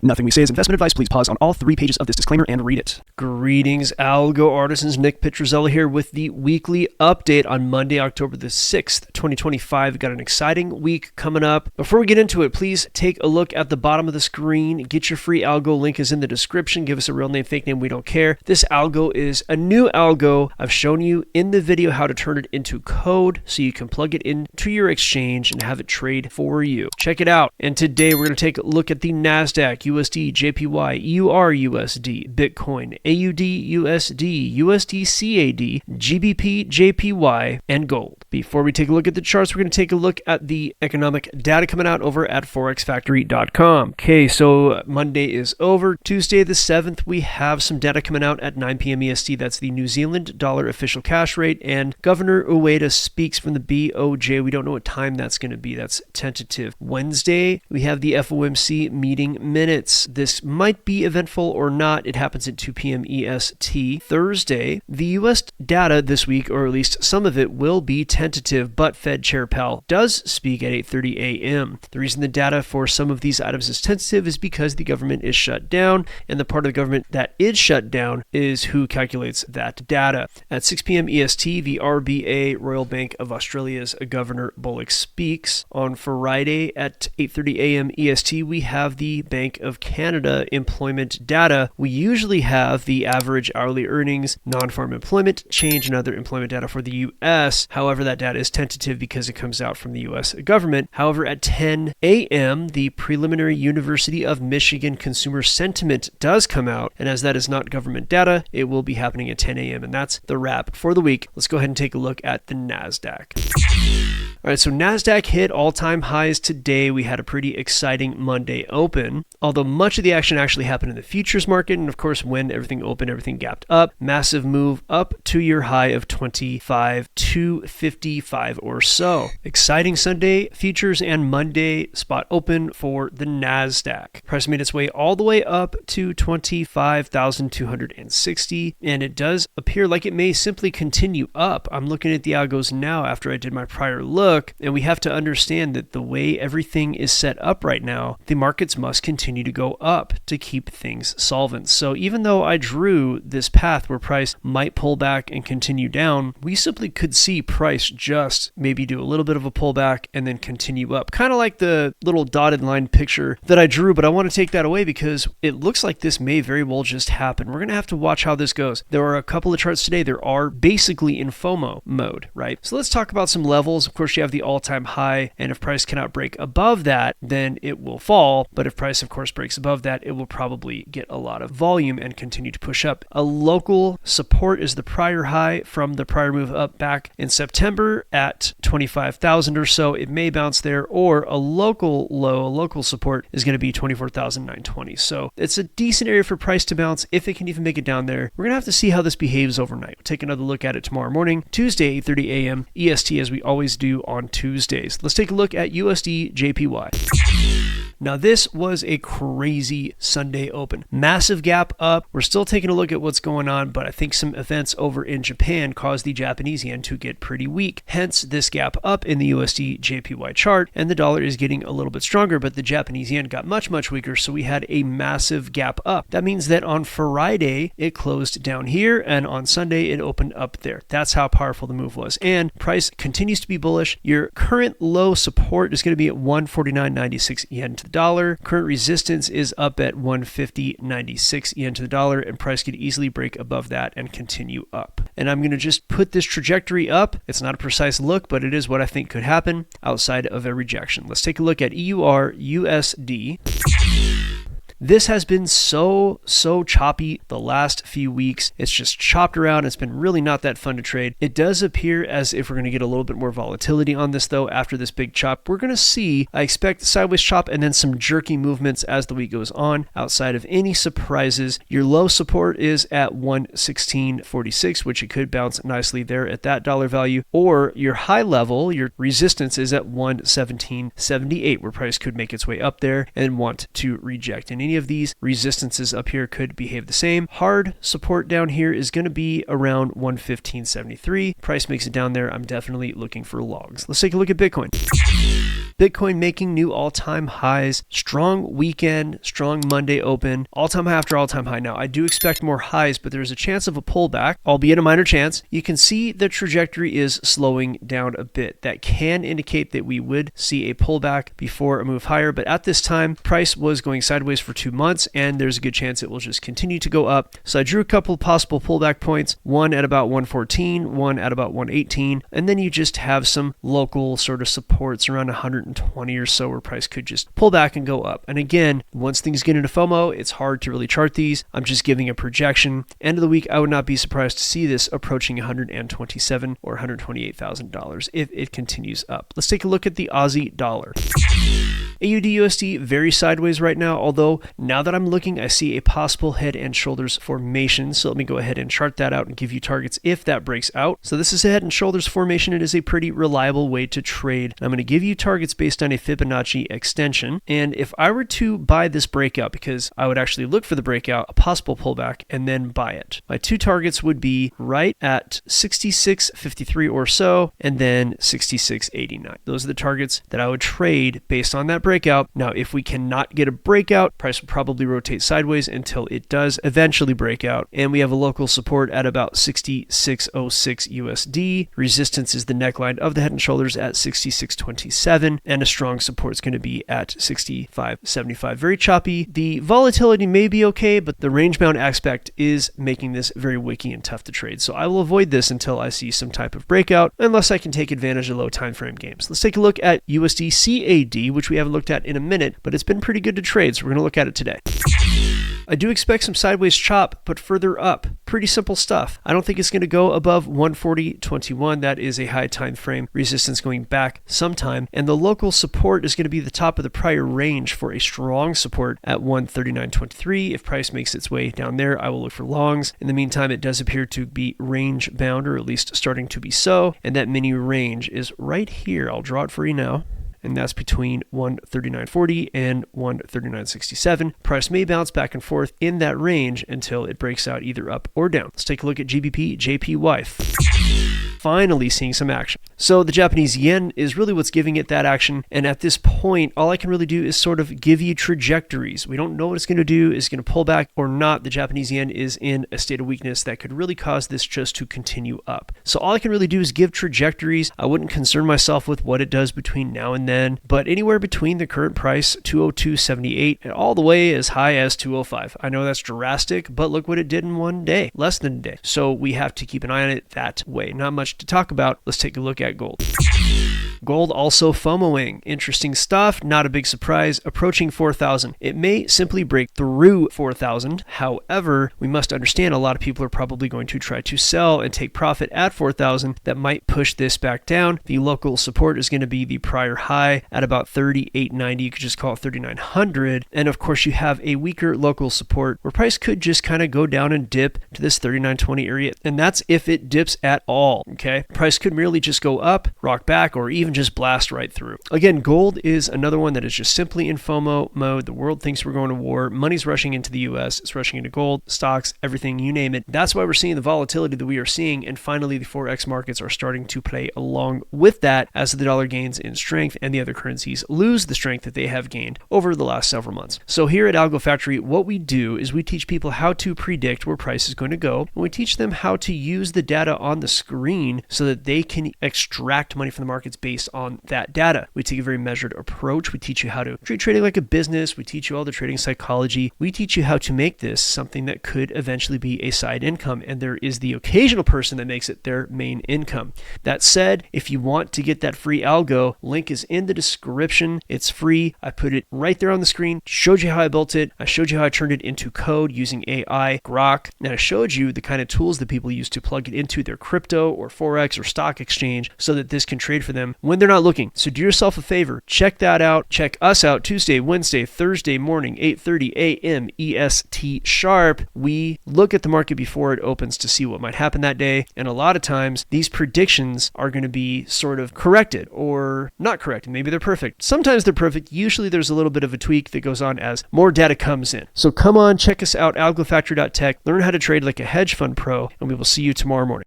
Nothing we say is investment advice. Please pause on all 3 pages of this disclaimer and read it. Greetings, Algo artisans. Nick Pietruzzelli here with the weekly update on Monday, October the 6th, 2025. We've got an exciting week coming up. Before we get into it, please take a look at the bottom of the screen. Get your free algo. Link is in the description. Give us a real name, fake name. We don't care. This algo is a new algo. I've shown you in the video how to turn it into code so you can plug it into your exchange and have it trade for you. Check it out. And today we're going to take a look at the NASDAQ, USDJPY, EURUSD, Bitcoin, AUDUSD, USDCAD, GBPJPY, and gold. Before we take a look at the charts, we're going to take a look at the economic data coming out over at forexfactory.com. Okay, so Monday is over. Tuesday the 7th, we have some data coming out at 9 p.m. EST. That's the New Zealand dollar official cash rate. And Governor Ueda speaks from the BOJ. We don't know what time that's going to be. That's tentative. Wednesday, we have the FOMC meeting minutes. This might be eventful or not. It happens at 2 p.m. EST. Thursday, the U.S. data this week, or at least some of it, will be tentative, but Fed Chair Powell does speak at 8:30 a.m. The reason the data for some of these items is tentative is because the government is shut down, and the part of the government that is shut down is who calculates that data. At 6 p.m. EST, the RBA, Royal Bank of Australia's Governor Bullock speaks. On Friday at 8:30 a.m. EST, we have the Bank of Canada employment data. We usually have the average hourly earnings, non-farm employment, change, and other employment data for the U.S. However, that data is tentative because it comes out from the U.S. government. However, at 10 a.m., the preliminary University of Michigan consumer sentiment does come out, and as that is not government data, it will be happening at 10 a.m., and that's the wrap for the week. Let's go ahead and take a look at the NASDAQ. All right, so NASDAQ hit all-time highs today. We had a pretty exciting Monday open, although much of the action actually happened in the futures market, and of course, when everything opened, everything gapped up. Massive move up to your high of 25,255 or so. Exciting Sunday futures and Monday spot open for the NASDAQ. Price made its way all the way up to 25,260, and it does appear like it may simply continue up. I'm looking at the algos now after I did my prior look, and we have to understand that the way everything is set up right now, the markets must continue to go up to keep things solvent. So even though I drew this path where price might pull back and continue down, we simply could see price just maybe do a little bit of a pullback and then continue up. Kind of like the little dotted line picture that I drew, but I want to take that away because it looks like this may very well just happen. We're going to have to watch how this goes. There are a couple of charts today that are basically in FOMO mode, right? So let's talk about some levels. Of course, you have the all-time high, and if price cannot break above that, then it will fall. But if price, of course, breaks above that, it will probably get a lot of volume and continue to push up. A local support is the prior high from the prior move up back in September at 25,000 or so. It may bounce there, or a local low, a local support is going to be 24,920. So it's a decent area for price to bounce if it can even make it down there. We're going to have to see how this behaves overnight. We'll take another look at it tomorrow morning, Tuesday, 8:30 a.m. EST, as we always do on Tuesdays. Let's take a look at USDJPY. Now, this was a crazy Sunday open. Massive gap up. We're still taking a look at what's going on, but I think some events over in Japan caused the Japanese yen to get pretty weak. Hence, this gap up in the USD-JPY chart, and the dollar is getting a little bit stronger, but the Japanese yen got much, much weaker, so we had a massive gap up. That means that on Friday, it closed down here, and on Sunday, it opened up there. That's how powerful the move was. And price continues to be bullish. Your current low support is going to be at 149.96 yen to the dollar. Current resistance is up at 150.96 yen to the dollar, and price could easily break above that and continue up. And I'm going to just put this trajectory up. It's not a precise look, but it is what I think could happen outside of a rejection. Let's take a look at EURUSD. This has been so choppy the last few weeks. It's just chopped around. It's been really not that fun to trade. It does appear as if we're going to get a little bit more volatility on this, though, after this big chop. We're going to see, I expect, sideways chop and then some jerky movements as the week goes on. Outside of any surprises, your low support is at 116.46, which it could bounce nicely there at that dollar value, or your high level, your resistance is at 117.78, where price could make its way up there and want to reject. And any of these resistances up here could behave the same. Hard support down here is going to be around 115.73. Price makes it down there. I'm definitely looking for logs. Let's take a look at Bitcoin. Bitcoin making new all-time highs, strong weekend, strong Monday open, all-time high after all-time high. Now, I do expect more highs, but there's a chance of a pullback, albeit a minor chance. You can see the trajectory is slowing down a bit. That can indicate that we would see a pullback before a move higher, but at this time, price was going sideways for 2 months, and there's a good chance it will just continue to go up. So I drew a couple of possible pullback points, one at about 114, one at about 118, and then you just have some local sort of supports around 120 or so where price could just pull back and go up. And again, once things get into FOMO, it's hard to really chart these. I'm just giving a projection. End of the week, I would not be surprised to see this approaching $127,000 or $128,000 if it continues up. Let's take a look at the Aussie dollar. AUDUSD very sideways right now, although now that I'm looking, I see a possible head and shoulders formation. So let me go ahead and chart that out and give you targets if that breaks out. So this is a head and shoulders formation. It is a pretty reliable way to trade. I'm going to give you targets based on a Fibonacci extension. And if I were to buy this breakout, because I would actually look for the breakout, a possible pullback, and then buy it. My two targets would be right at 66.53 or so, and then 66.89. Those are the targets that I would trade based on that breakout. Now, if we cannot get a breakout, price will probably rotate sideways until it does eventually break out. And we have a local support at about 66.06 USD. Resistance is the neckline of the head and shoulders at 66.27, and a strong support is going to be at 65.75. Very choppy. The volatility may be okay, but the range bound aspect is making this very wicky and tough to trade. So I will avoid this until I see some type of breakout, unless I can take advantage of low time frame games. Let's take a look at USDCAD, which we haven't looked at in a minute, but it's been pretty good to trade, so we're going to look at it today. I do expect some sideways chop, but further up. Pretty simple stuff. I don't think it's going to go above 140.21. That is a high time frame resistance going back sometime. And the local support is going to be the top of the prior range for a strong support at 139.23. If price makes its way down there, I will look for longs. In the meantime, it does appear to be range bound, or at least starting to be so. And that mini range is right here. I'll draw it for you now. And that's between 139.40 and 139.67. Price may bounce back and forth in that range until it breaks out either up or down. Let's take a look at GBPJPY. Finally seeing some action. So the Japanese yen is really what's giving it that action. And at this point, all I can really do is sort of give you trajectories. We don't know what it's going to do. Is it going to pull back or not? The Japanese yen is in a state of weakness that could really cause this just to continue up. So all I can really do is give trajectories. I wouldn't concern myself with what it does between now and then, but anywhere between the current price, 202.78, and all the way as high as 205. I know that's drastic, but look what it did in one day, less than a day. So we have to keep an eye on it that way. Not much to talk about. Let's take a look at gold. Gold also FOMOing. Interesting stuff. Not a big surprise. Approaching 4,000. It may simply break through 4,000. However, we must understand a lot of people are probably going to try to sell and take profit at 4,000. That might push this back down. The local support is going to be the prior high at about 38.90. You could just call it 3,900. And of course, you have a weaker local support where price could just kind of go down and dip to this 39.20 area. And that's if it dips at all. Okay. Price could merely just go up, rock back, or even just blast right through. Again, gold is another one that is just simply in FOMO mode. The world thinks we're going to war. Money's rushing into the US. It's rushing into gold, stocks, everything, you name it. That's why we're seeing the volatility that we are seeing. And finally, the Forex markets are starting to play along with that as the dollar gains in strength and the other currencies lose the strength that they have gained over the last several months. So here at Algo Factory, what we do is we teach people how to predict where price is going to go. And we teach them how to use the data on the screen so that they can extract money from the markets based on that data. We take a very measured approach. We teach you how to treat trading like a business. We teach you all the trading psychology. We teach you how to make this something that could eventually be a side income. And there is the occasional person that makes it their main income. That said, if you want to get that free algo, link is in the description. It's free. I put it right there on the screen, showed you how I built it. I showed you how I turned it into code using AI, Grok, and I showed you the kind of tools that people use to plug it into their crypto or Forex or stock exchange so that this can trade for them when they're not looking. So do yourself a favor, check that out. Check us out Tuesday, Wednesday, Thursday morning, 8:30 a.m. EST sharp. We look at the market before it opens to see what might happen that day. And a lot of times these predictions are going to be sort of corrected or not corrected. Maybe they're perfect. Sometimes they're perfect. Usually there's a little bit of a tweak that goes on as more data comes in. So come on, check us out, algofactory.tech. Learn how to trade like a hedge fund pro, and we will see you tomorrow morning.